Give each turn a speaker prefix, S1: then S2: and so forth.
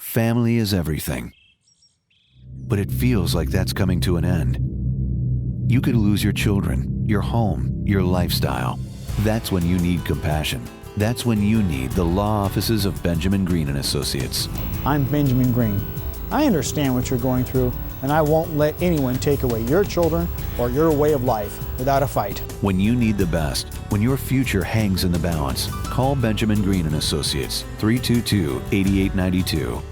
S1: Family is everything. But it feels like that's coming to an end. You could lose your children, your home, your lifestyle. That's when you need compassion. That's when you need the law offices of Benjamin Green & Associates.
S2: I'm Benjamin Green. I understand what you're going through, and I won't let anyone take away your children or your way of life without a fight.
S1: When you need the best, when your future hangs in the balance, call Benjamin Green & Associates, 322-8892.